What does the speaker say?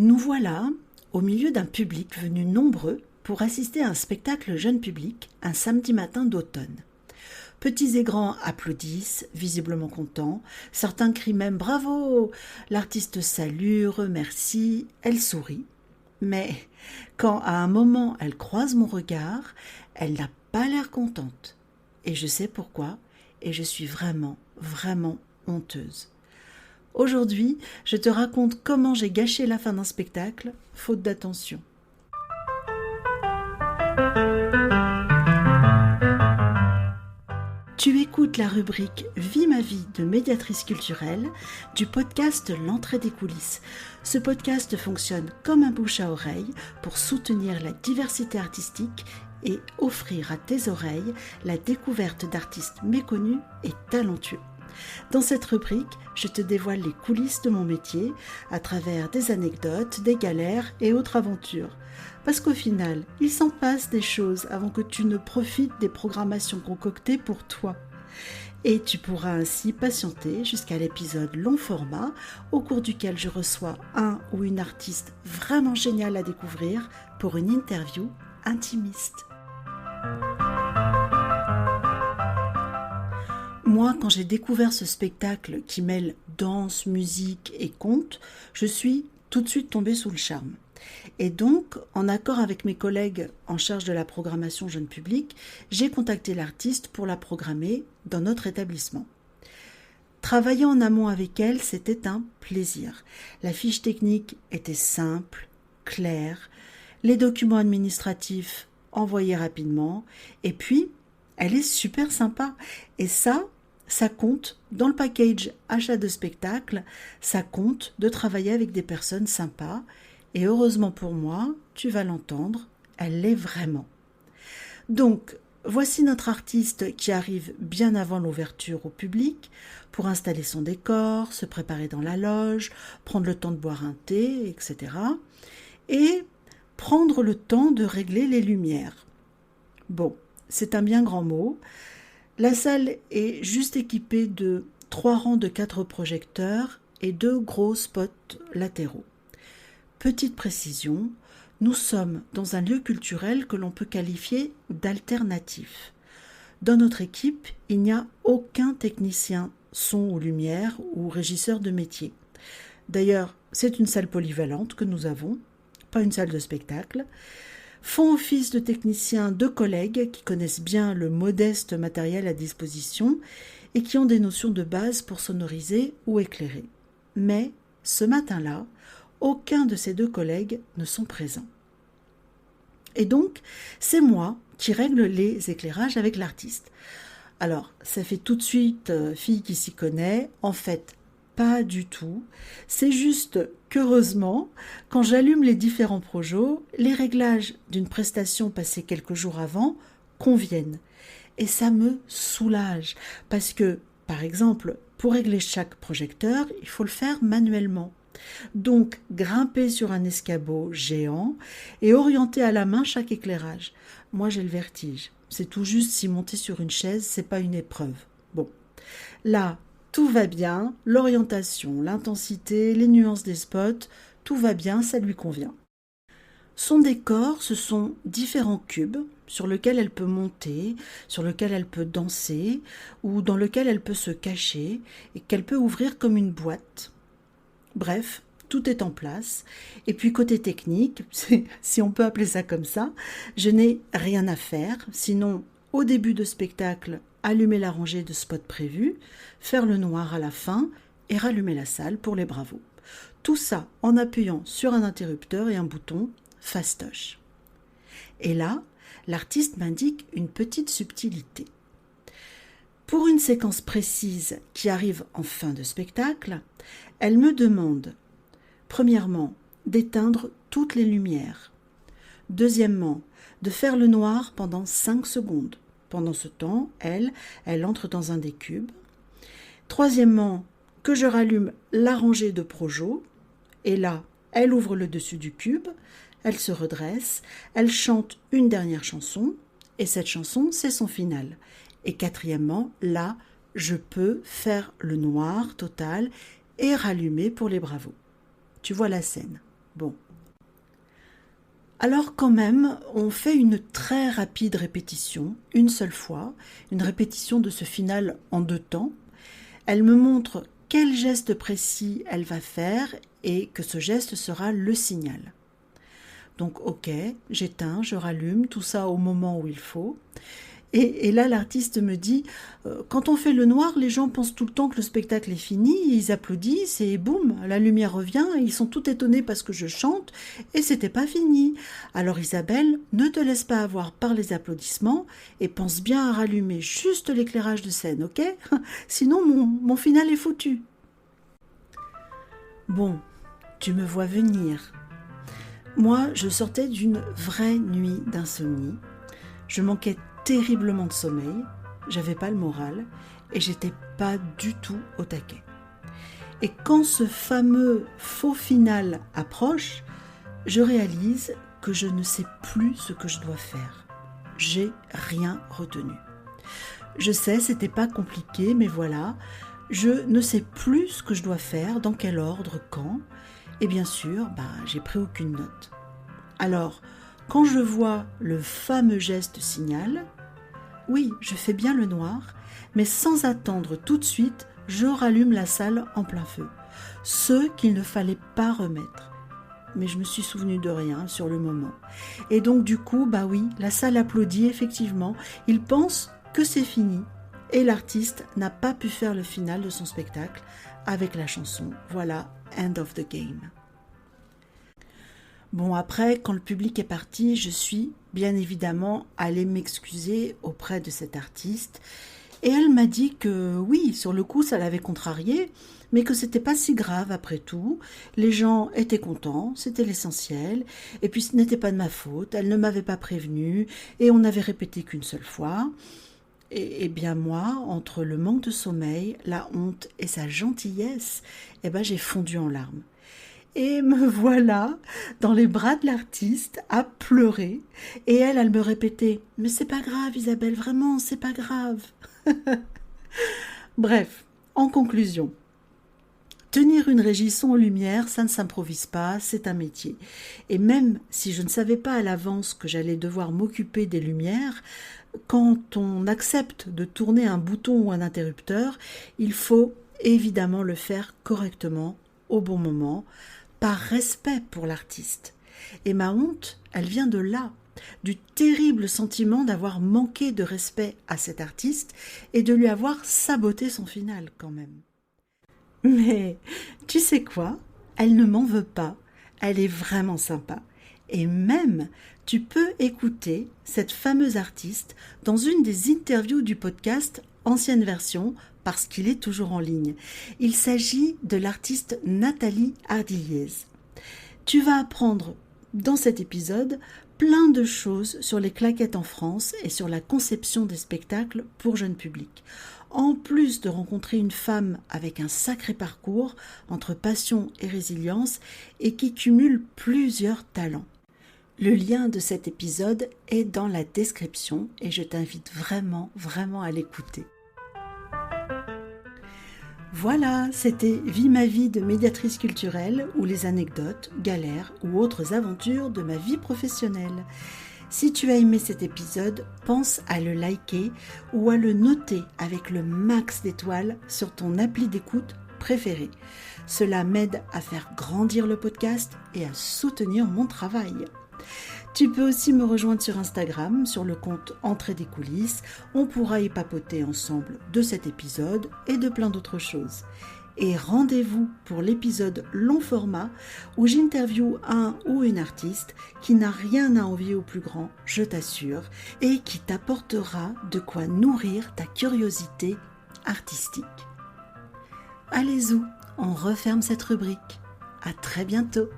Nous voilà au milieu d'un public venu nombreux pour assister à un spectacle jeune public un samedi matin d'automne. Petits et grands applaudissent, visiblement contents. Certains crient même bravo. L'artiste salue, remercie, elle sourit. Mais quand à un moment elle croise mon regard, elle n'a pas l'air contente. Et je sais pourquoi, et je suis vraiment, vraiment honteuse. Aujourd'hui, je te raconte comment j'ai gâché la fin d'un spectacle, faute d'attention. Tu écoutes la rubrique Vie ma vie de médiatrice culturelle du podcast L'entrée des coulisses. Ce podcast fonctionne comme un bouche à oreille pour soutenir la diversité artistique et offrir à tes oreilles la découverte d'artistes méconnus et talentueux. Dans cette rubrique, je te dévoile les coulisses de mon métier à travers des anecdotes, des galères et autres aventures. Parce qu'au final, il s'en passe des choses avant que tu ne profites des programmations concoctées pour toi. Et tu pourras ainsi patienter jusqu'à l'épisode long format au cours duquel je reçois un ou une artiste vraiment géniale à découvrir pour une interview intimiste. Moi, quand j'ai découvert ce spectacle qui mêle danse, musique et conte, je suis tout de suite tombée sous le charme. Et donc, en accord avec mes collègues en charge de la programmation jeune public, j'ai contacté l'artiste pour la programmer dans notre établissement. Travailler en amont avec elle, c'était un plaisir. La fiche technique était simple, claire, les documents administratifs envoyés rapidement, et puis, elle est super sympa. Et ça compte dans le package achat de spectacle, ça compte de travailler avec des personnes sympas. Et heureusement pour moi, tu vas l'entendre, elle l'est vraiment. Donc, voici notre artiste qui arrive bien avant l'ouverture au public pour installer son décor, se préparer dans la loge, prendre le temps de boire un thé, etc. Et prendre le temps de régler les lumières. Bon, c'est un bien grand mot. La salle est juste équipée de 3 rangs de 4 projecteurs et 2 gros spots latéraux. Petite précision, nous sommes dans un lieu culturel que l'on peut qualifier d'alternatif. Dans notre équipe, il n'y a aucun technicien son ou lumière ou régisseur de métier. D'ailleurs, c'est une salle polyvalente que nous avons, pas une salle de spectacle. Font office de techniciens 2 collègues qui connaissent bien le modeste matériel à disposition et qui ont des notions de base pour sonoriser ou éclairer. Mais, ce matin-là, aucun de ces 2 collègues ne sont présents. Et donc, c'est moi qui règle les éclairages avec l'artiste. Alors, ça fait tout de suite fille qui s'y connaît. En fait, pas du tout. C'est juste qu'heureusement, quand j'allume les différents projets, les réglages d'une prestation passée quelques jours avant conviennent. Et ça me soulage parce que, par exemple, pour régler chaque projecteur, il faut le faire manuellement. Donc, grimper sur un escabeau géant et orienter à la main chaque éclairage. Moi, j'ai le vertige. C'est tout juste si monter sur une chaise, c'est pas une épreuve. Bon, là, tout va bien, l'orientation, l'intensité, les nuances des spots, tout va bien, ça lui convient. Son décor, ce sont différents cubes sur lesquels elle peut monter, sur lesquels elle peut danser ou dans lesquels elle peut se cacher et qu'elle peut ouvrir comme une boîte. Bref, tout est en place. Et puis côté technique, si on peut appeler ça comme ça, je n'ai rien à faire, sinon au début de spectacle, allumer la rangée de spots prévus, faire le noir à la fin et rallumer la salle pour les bravos. Tout ça en appuyant sur un interrupteur et un bouton fastoche. Et là, l'artiste m'indique une petite subtilité. Pour une séquence précise qui arrive en fin de spectacle, elle me demande, premièrement, d'éteindre toutes les lumières. Deuxièmement, de faire le noir pendant 5 secondes. Pendant ce temps, elle entre dans un des cubes. Troisièmement, que je rallume la rangée de projos. Et là, elle ouvre le dessus du cube, elle se redresse, elle chante une dernière chanson. Et cette chanson, c'est son final. Et quatrièmement, là, je peux faire le noir total et rallumer pour les bravos. Tu vois la scène. Bon. Alors quand même, on fait une très rapide répétition, une seule fois, une répétition de ce final en 2 temps. Elle me montre quel geste précis elle va faire et que ce geste sera le signal. Donc ok, j'éteins, je rallume, tout ça au moment où il faut. Et là, l'artiste me dit, quand on fait le noir, les gens pensent tout le temps que le spectacle est fini, ils applaudissent et boum, la lumière revient, et ils sont tout étonnés parce que je chante, et c'était pas fini. Alors Isabelle, ne te laisse pas avoir par les applaudissements, et pense bien à rallumer juste l'éclairage de scène, ok? Sinon, mon final est foutu. Bon, tu me vois venir. Moi, je sortais d'une vraie nuit d'insomnie. Je manquais terriblement de sommeil, j'avais pas le moral et j'étais pas du tout au taquet. Et quand ce fameux faux final approche, je réalise que je ne sais plus ce que je dois faire. J'ai rien retenu. Je sais, c'était pas compliqué, mais voilà, je ne sais plus ce que je dois faire, dans quel ordre, quand, et bien sûr, j'ai pris aucune note. Alors, quand je vois le fameux geste signal, oui, je fais bien le noir, mais sans attendre tout de suite, je rallume la salle en plein feu. Ce qu'il ne fallait pas remettre. Mais je me suis souvenu de rien sur le moment. Et donc du coup, oui, la salle applaudit effectivement. Ils pensent que c'est fini. Et l'artiste n'a pas pu faire le final de son spectacle avec la chanson. Voilà, end of the game. Bon, après, quand le public est parti, je suis bien évidemment allée m'excuser auprès de cet artiste. Et elle m'a dit que oui, sur le coup, ça l'avait contrariée, mais que c'était pas si grave après tout. Les gens étaient contents, c'était l'essentiel. Et puis ce n'était pas de ma faute, elle ne m'avait pas prévenue, et on n'avait répété qu'une seule fois. Et bien moi, entre le manque de sommeil, la honte et sa gentillesse, j'ai fondu en larmes. Et me voilà dans les bras de l'artiste à pleurer. Et elle me répétait « Mais c'est pas grave Isabelle, vraiment, c'est pas grave !» Bref, en conclusion, tenir une régie son en lumière, ça ne s'improvise pas, c'est un métier. Et même si je ne savais pas à l'avance que j'allais devoir m'occuper des lumières, quand on accepte de tourner un bouton ou un interrupteur, il faut évidemment le faire correctement, au bon moment, par respect pour l'artiste. Et ma honte, elle vient de là, du terrible sentiment d'avoir manqué de respect à cet artiste et de lui avoir saboté son final quand même. Mais tu sais quoi ? Elle ne m'en veut pas, elle est vraiment sympa. Et même, tu peux écouter cette fameuse artiste dans une des interviews du podcast Ancienne Version, parce qu'il est toujours en ligne. Il s'agit de l'artiste Nathalie Ardiliez. Tu vas apprendre dans cet épisode plein de choses sur les claquettes en France et sur la conception des spectacles pour jeune public. En plus de rencontrer une femme avec un sacré parcours entre passion et résilience et qui cumule plusieurs talents. Le lien de cet épisode est dans la description et je t'invite vraiment à l'écouter. Voilà, c'était Vie ma vie de médiatrice culturelle ou les anecdotes, galères ou autres aventures de ma vie professionnelle. Si tu as aimé cet épisode, pense à le liker ou à le noter avec le max d'étoiles sur ton appli d'écoute préférée. Cela m'aide à faire grandir le podcast et à soutenir mon travail. Tu peux aussi me rejoindre sur Instagram, sur le compte Entrée des coulisses. On pourra y papoter ensemble de cet épisode et de plein d'autres choses. Et rendez-vous pour l'épisode long format où j'interviewe un ou une artiste qui n'a rien à envier au plus grand, je t'assure, et qui t'apportera de quoi nourrir ta curiosité artistique. Allez-y, on referme cette rubrique. À très bientôt.